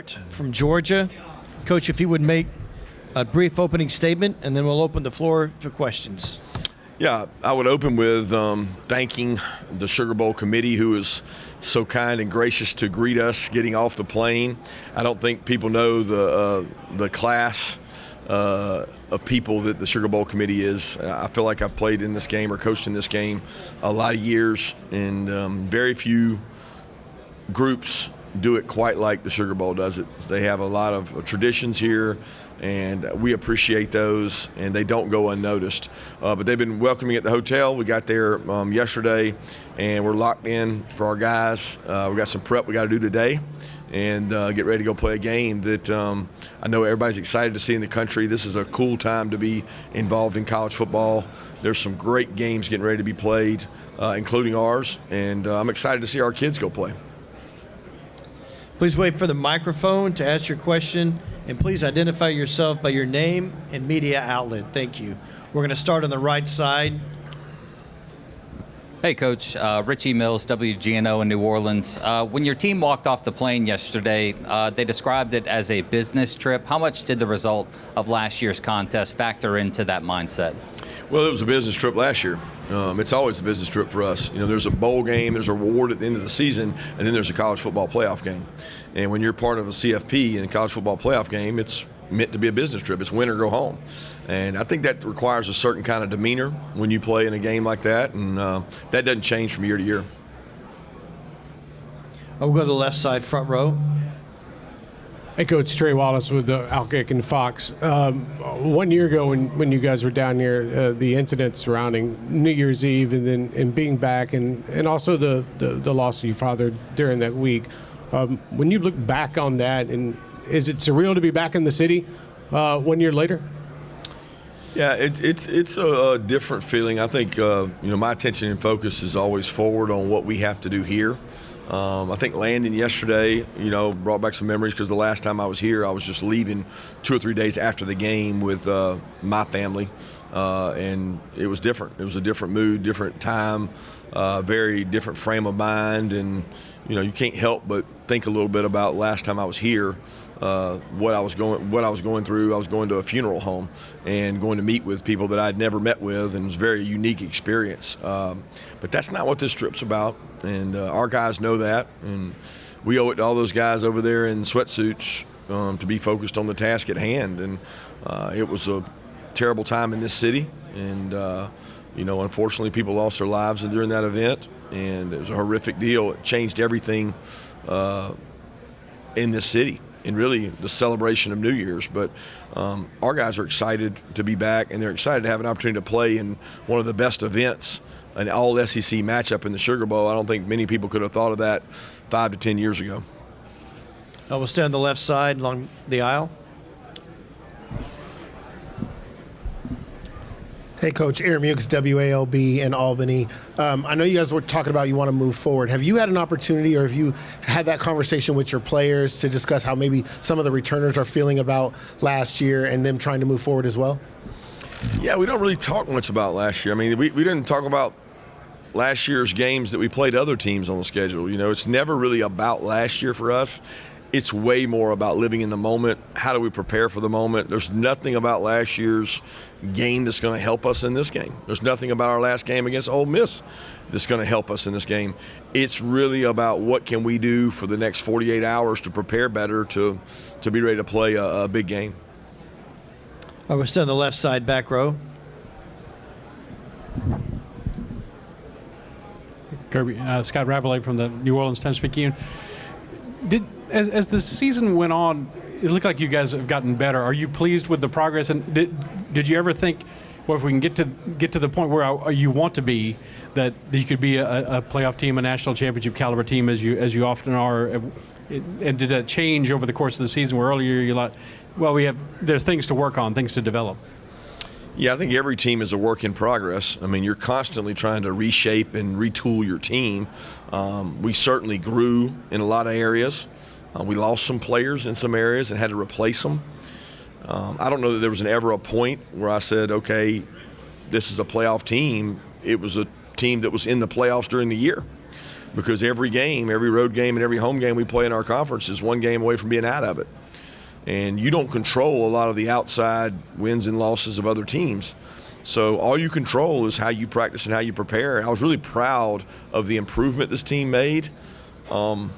Art from Georgia. Coach, if you would make a brief opening statement, and then we'll open the floor for questions. Yeah, I would open with thanking the Sugar Bowl committee, who is so kind and gracious to greet us getting off the plane. I don't think people know the class of people that the Sugar Bowl committee is. I feel like I've played in this game or coached in this game a lot of years, and very few groups do it quite like the Sugar Bowl does it. They have a lot of traditions here, and we appreciate those, and they don't go unnoticed. But they've been welcoming at the hotel. We got there yesterday, and we're locked in for our guys. We got some prep we got to do today, and get ready to go play a game that I know everybody's excited to see in the country. This is a cool time to be involved in college football. There's some great games getting ready to be played, including ours, and I'm excited to see our kids go play. Please wait for the microphone to ask your question, and please identify yourself by your name and media outlet. Thank you. We're going to start on the right side. Hey, Coach. Richie Mills, WGNO in New Orleans. When your team walked off the plane yesterday, they described it as a business trip. How much did the result of last year's contest factor into that mindset? Well, it was a business trip last year. It's always a business trip for us. You know, there's a bowl game, there's a reward at the end of the season, and then there's a college football playoff game. And when you're part of a CFP in a college football playoff game, it's meant to be a business trip. It's win or go home. And I think that requires a certain kind of demeanor when you play in a game like that, and that doesn't change from year to year. We'll go to the left side, front row. Hey, Coach, Trey Wallace with the Outkick and Fox. 1 year ago when you guys were down here, the incident surrounding New Year's Eve and being back and also the loss of your father during that week, when you look back on that, and is it surreal to be back in the city 1 year later? Yeah, it's a different feeling. I think my attention and focus is always forward on what we have to do here. I think landing yesterday, brought back some memories because the last time I was here, I was just leaving 2 or 3 days after the game with my family, and it was different. It was a different mood, different time, very different frame of mind, and you can't help but think a little bit about last time I was here. What I was going through. I was going to a funeral home and going to meet with people that I'd never met with, and it was a very unique experience. But that's not what this trip's about, and our guys know that, and we owe it to all those guys over there in sweatsuits to be focused on the task at hand. And it was a terrible time in this city, and unfortunately people lost their lives during that event, and it was a horrific deal. It changed everything in this city, and really the celebration of New Year's. But our guys are excited to be back, and they're excited to have an opportunity to play in one of the best events, an all-SEC matchup in the Sugar Bowl. I don't think many people could have thought of that 5 to 10 years ago. We'll stay on the left side along the aisle. Hey, Coach. Aaron Mukes, WALB in Albany. I know you guys were talking about you want to move forward. Have you had an opportunity, or have you had that conversation with your players to discuss how maybe some of the returners are feeling about last year and them trying to move forward as well? Yeah, we don't really talk much about last year. I mean, we didn't talk about last year's games that we played other teams on the schedule. It's never really about last year for us. It's way more about living in the moment. How do we prepare for the moment? There's nothing about last year's game that's going to help us in this game. There's nothing about our last game against Ole Miss that's going to help us in this game. It's really about what can we do for the next 48 hours to prepare better to be ready to play a big game. We're still on the left side, back row. Kirby, Scott Rabelais from the New Orleans Times-Picayune. As the season went on, it looked like you guys have gotten better. Are you pleased with the progress? And did you ever think, well, if we can get to the point where you want to be, that you could be a playoff team, a national championship caliber team, as you often are? And did that change over the course of the season, where earlier you thought, well, there's things to work on, things to develop? Yeah, I think every team is a work in progress. I mean, you're constantly trying to reshape and retool your team. We certainly grew in a lot of areas. We lost some players in some areas and had to replace them. I don't know that there was ever a point where I said, okay, this is a playoff team. It was a team that was in the playoffs during the year. because every game, every road game and every home game we play in our conference is one game away from being out of it. And you don't control a lot of the outside wins and losses of other teams. So all you control is how you practice and how you prepare. I was really proud of the improvement this team made. But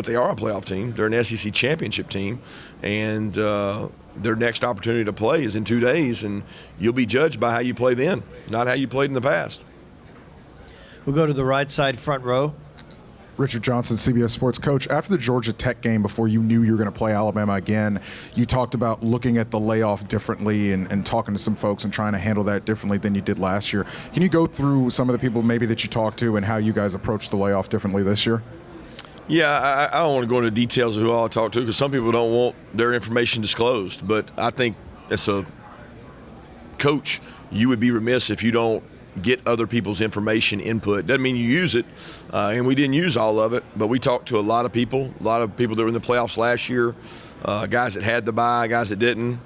they are a playoff team. They're an SEC championship team. And their next opportunity to play is in 2 days. And you'll be judged by how you play then, not how you played in the past. We'll go to the right side front row. Richard Johnson, CBS Sports. Coach, after the Georgia Tech game, before you knew you were going to play Alabama again, you talked about looking at the layoff differently and talking to some folks and trying to handle that differently than you did last year. Can you go through some of the people maybe that you talked to and how you guys approached the layoff differently this year? Yeah, I don't want to go into details of who I'll talk to because some people don't want their information disclosed. But I think as a coach, you would be remiss if you don't get other people's information input. Doesn't mean you use it, and we didn't use all of it, but we talked to a lot of people that were in the playoffs last year, guys that had the bye, guys that didn't,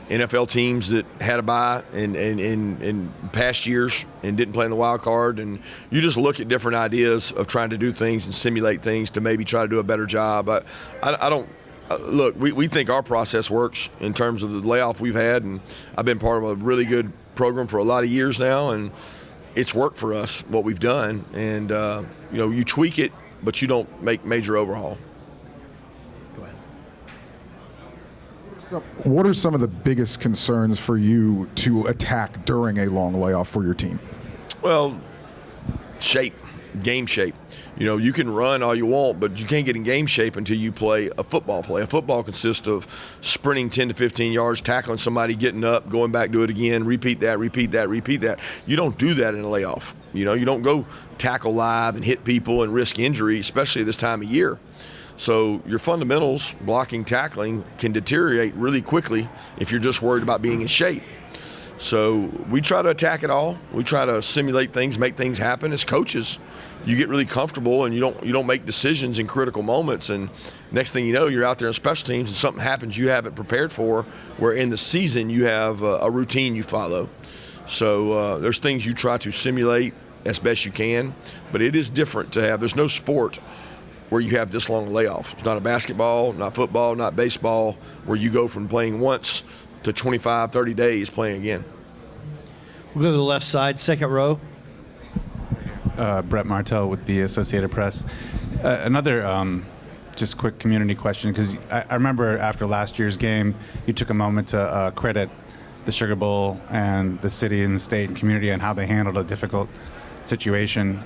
NFL teams that had a bye in past years and didn't play in the wild card. And you just look at different ideas of trying to do things and simulate things to maybe try to do a better job. I don't look, we think our process works in terms of the layoff we've had, and I've been part of a really good program for a lot of years now, and it's worked for us, what we've done. And, you tweak it, but you don't make major overhaul. Go ahead. So what are some of the biggest concerns for you to attack during a long layoff for your team? Well, game shape. You can run all you want, but you can't get in game shape until you play a football play. A football consists of sprinting 10 to 15 yards, tackling somebody, getting up, going back, do it again, repeat that. You don't do that in a layoff. You don't go tackle live and hit people and risk injury, especially this time of year. So your fundamentals, blocking, tackling, can deteriorate really quickly if you're just worried about being in shape. So we try to attack it all. We try to simulate things, make things happen. As coaches, you get really comfortable and you don't make decisions in critical moments. And next thing you know, you're out there in special teams and something happens you haven't prepared for, where in the season you have a routine you follow. So there's things you try to simulate as best you can, but it is different to have. There's no sport where you have this long layoff. It's not a basketball, not football, not baseball, where you go from playing once to 25, 30 days playing again. We'll go to the left side, second row. Brett Martell with the Associated Press. Another just quick community question, because I remember after last year's game, you took a moment to credit the Sugar Bowl and the city and the state and community and how they handled a difficult situation.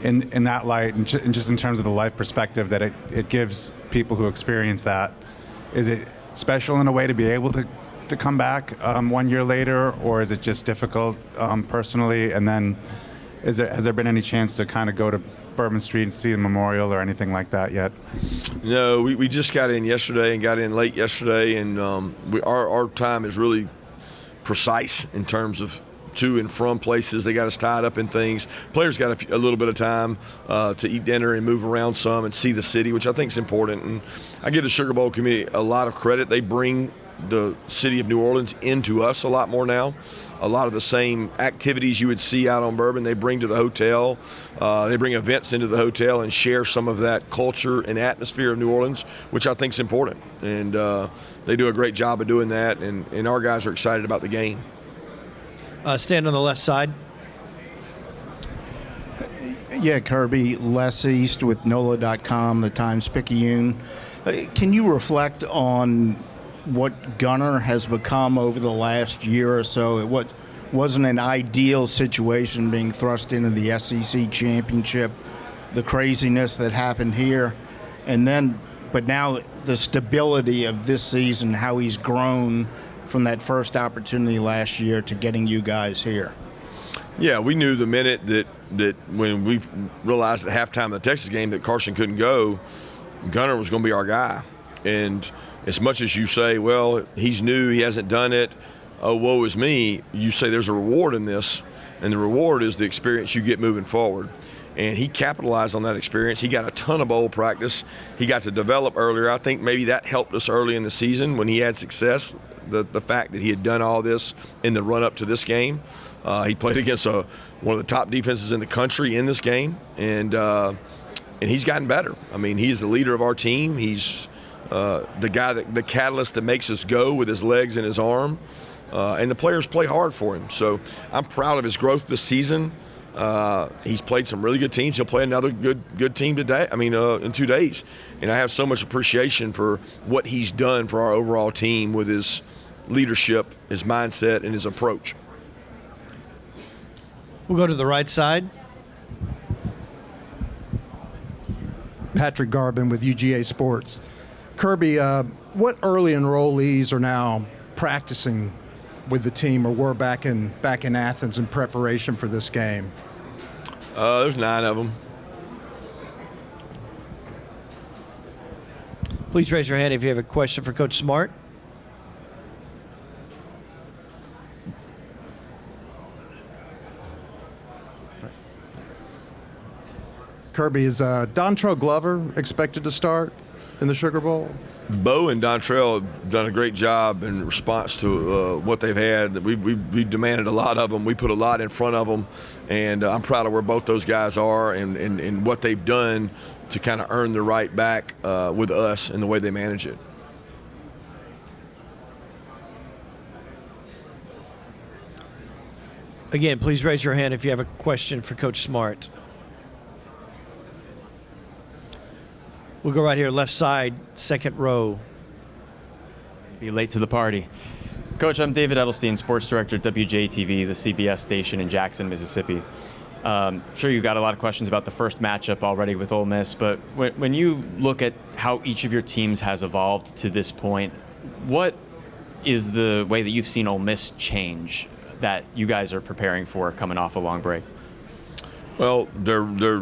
In that light, and just in terms of the life perspective that it gives people who experience that, is it special in a way to be able to come back 1 year later, or is it just difficult personally? And then has there been any chance to kind of go to Bourbon Street and see the memorial or anything like that yet? No, we just got in yesterday and got in late yesterday, and our time is really precise in terms of to and from places. They got us tied up in things. Players got a little bit of time to eat dinner and move around some and see the city, which I think is important. And I give the Sugar Bowl community a lot of credit. They bring the city of New Orleans into us a lot more now. A lot of the same activities you would see out on Bourbon, they bring to the hotel. They bring events into the hotel and share some of that culture and atmosphere of New Orleans, which I think is important. And they do a great job of doing that, and our guys are excited about the game. Stand on the left side. Yeah, Kirby, Les East with NOLA.com, the Times-Picayune. Can you reflect on what Gunner has become over the last year or so? It wasn't an ideal situation being thrust into the SEC championship, the craziness that happened here, but now the stability of this season, how he's grown from that first opportunity last year to getting you guys here. Yeah, we knew the minute that when we realized at halftime of the Texas game that Carson couldn't go, Gunner was going to be our guy. And as much as you say, well, he's new, he hasn't done it, oh, woe is me, you say there's a reward in this, and the reward is the experience you get moving forward. And he capitalized on that experience. He got a ton of bowl practice. He got to develop earlier. I think maybe that helped us early in the season when he had success the fact that he had done all this in the run-up to this game. He played against one of the top defenses in the country in this game, and he's gotten better. I mean, he's the leader of our team. He's the guy, the catalyst that makes us go with his legs and his arm, and the players play hard for him. So I'm proud of his growth this season. He's played some really good teams. He'll play another good team today. In 2 days. And I have so much appreciation for what he's done for our overall team with his leadership, his mindset, and his approach. We'll go to the right side. Patrick Garbin with UGA Sports. Kirby, what early enrollees are now practicing with the team or were back in Athens in preparation for this game? There's 9 of them. Please raise your hand if you have a question for Coach Smart. Kirby, is Dontrell Glover expected to start in the Sugar Bowl? Bo and Dontrell have done a great job in response to what they've had. We demanded a lot of them. We put a lot in front of them, and I'm proud of where both those guys are and what they've done to kind of earn the right back with us and the way they manage it. Again, please raise your hand if you have a question for Coach Smart. We'll go right here, left side, second row. Be late to the party. Coach, I'm David Edelstein, sports director at WJTV, the CBS station in Jackson, Mississippi. Sure, you got a lot of questions about the first matchup already with Ole Miss, but when you look at how each of your teams has evolved to this point, what is the way that you've seen Ole Miss change that you guys are preparing for coming off a long break? Well, they're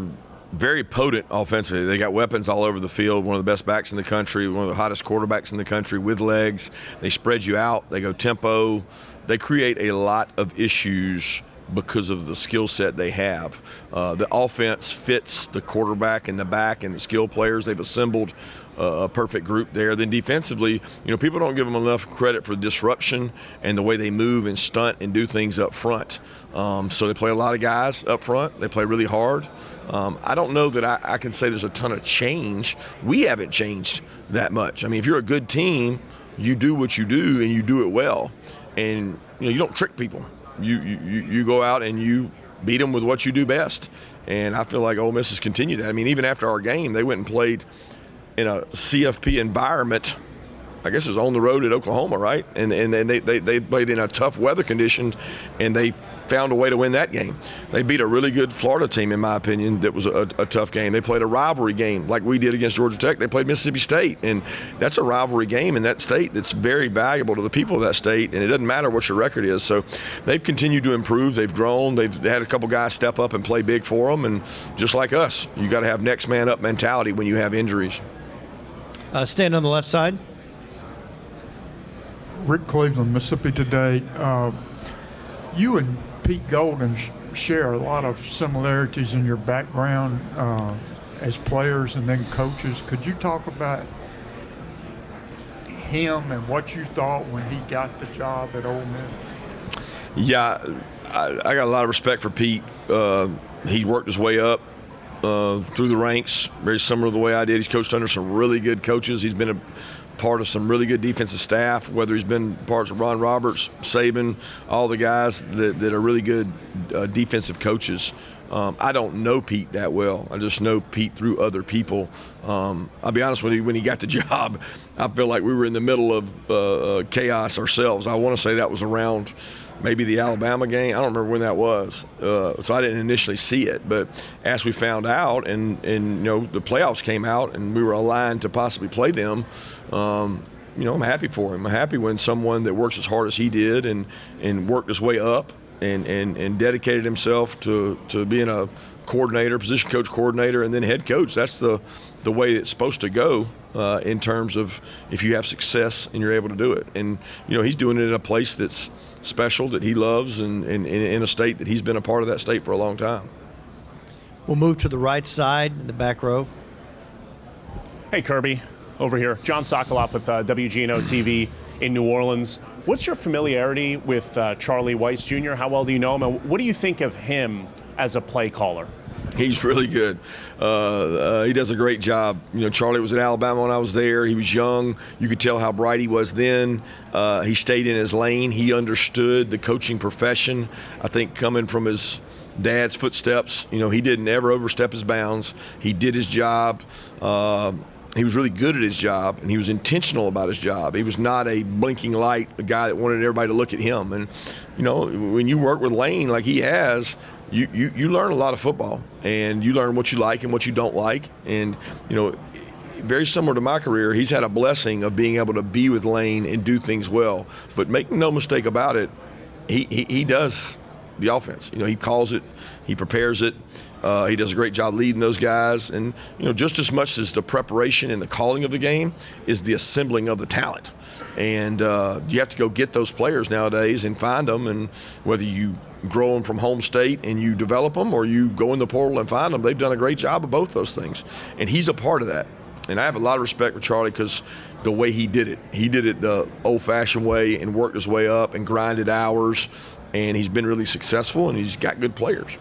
very potent offensively. They got weapons all over the field, one of the best backs in the country, one of the hottest quarterbacks in the country with legs. They spread you out. They go tempo. They create a lot of issues because of the skill set they have. The offense fits the quarterback and the back and the skill players. They've assembled a perfect group there. Then defensively, people don't give them enough credit for disruption and the way they move and stunt and do things up front. So they play a lot of guys up front. They play really hard. I don't know that I can say there's a ton of change. We haven't changed that much. I mean, if you're a good team, you do what you do and you do it well. And you don't trick people. You go out and you beat them with what you do best. And I feel like Ole Miss has continued that. I mean, even after our game, they went and played in a CFP environment. I guess it was on the road at Oklahoma, right? And they played in a tough weather condition, and they found a way to win that game. They beat a really good Florida team, in my opinion, that was a tough game. They played a rivalry game like we did against Georgia Tech. They played Mississippi State, and that's a rivalry game in that state that's very valuable to the people of that state, and it doesn't matter what your record is. So they've continued to improve. They've grown. They've had a couple guys step up and play big for them, and just like us, you got to have next man up mentality when you have injuries. Stand on the left side. Rick Cleveland, Mississippi Today. You and Pete Golden share a lot of similarities in your background as players and then coaches. Could you talk about him and what you thought when he got the job at Ole Miss? Yeah, I got a lot of respect for Pete. He worked his way up through the ranks, very similar to the way I did. He's coached under some really good coaches. He's been a part of some really good defensive staff, whether he's been parts of Ron Roberts, Saban, all the guys that are really good defensive coaches. I don't know Pete that well. I just know Pete through other people. I'll be honest with you, when he got the job, I feel like we were in the middle of chaos ourselves. I want to say that was around maybe the Alabama game. I don't remember when that was. So I didn't initially see it. But as we found out and the playoffs came out and we were aligned to possibly play them, I'm happy for him. I'm happy when someone that works as hard as he did and worked his way up and dedicated himself to being a coordinator, position coach coordinator, and then head coach. That's the way it's supposed to go in terms of if you have success and you're able to do it. And, he's doing it in a place that's special, that he loves, and in a state that he's been a part of that state for a long time. We'll move to the right side, in the back row. Hey, Kirby, over here. John Sokoloff with WGNO TV in New Orleans. What's your familiarity with Charlie Weiss Jr.? How well do you know him? And what do you think of him as a play caller? He's really good. He does a great job. Charlie was at Alabama when I was there. He was young. You could tell how bright he was then. He stayed in his lane. He understood the coaching profession. I think coming from his dad's footsteps, he didn't ever overstep his bounds. He did his job. He was really good at his job, and he was intentional about his job. He was not a blinking light, a guy that wanted everybody to look at him. And, when you work with Lane like he has, you learn a lot of football, and you learn what you like and what you don't like. And, very similar to my career, he's had a blessing of being able to be with Lane and do things well. But make no mistake about it, he does the offense. He calls it, he prepares it. He does a great job leading those guys. And, just as much as the preparation and the calling of the game is the assembling of the talent. And you have to go get those players nowadays and find them. And whether you grow them from home state and you develop them, or you go in the portal and find them, they've done a great job of both those things. And he's a part of that. And I have a lot of respect for Charlie because the way he did it the old-fashioned way and worked his way up and grinded hours. And he's been really successful, and he's got good players.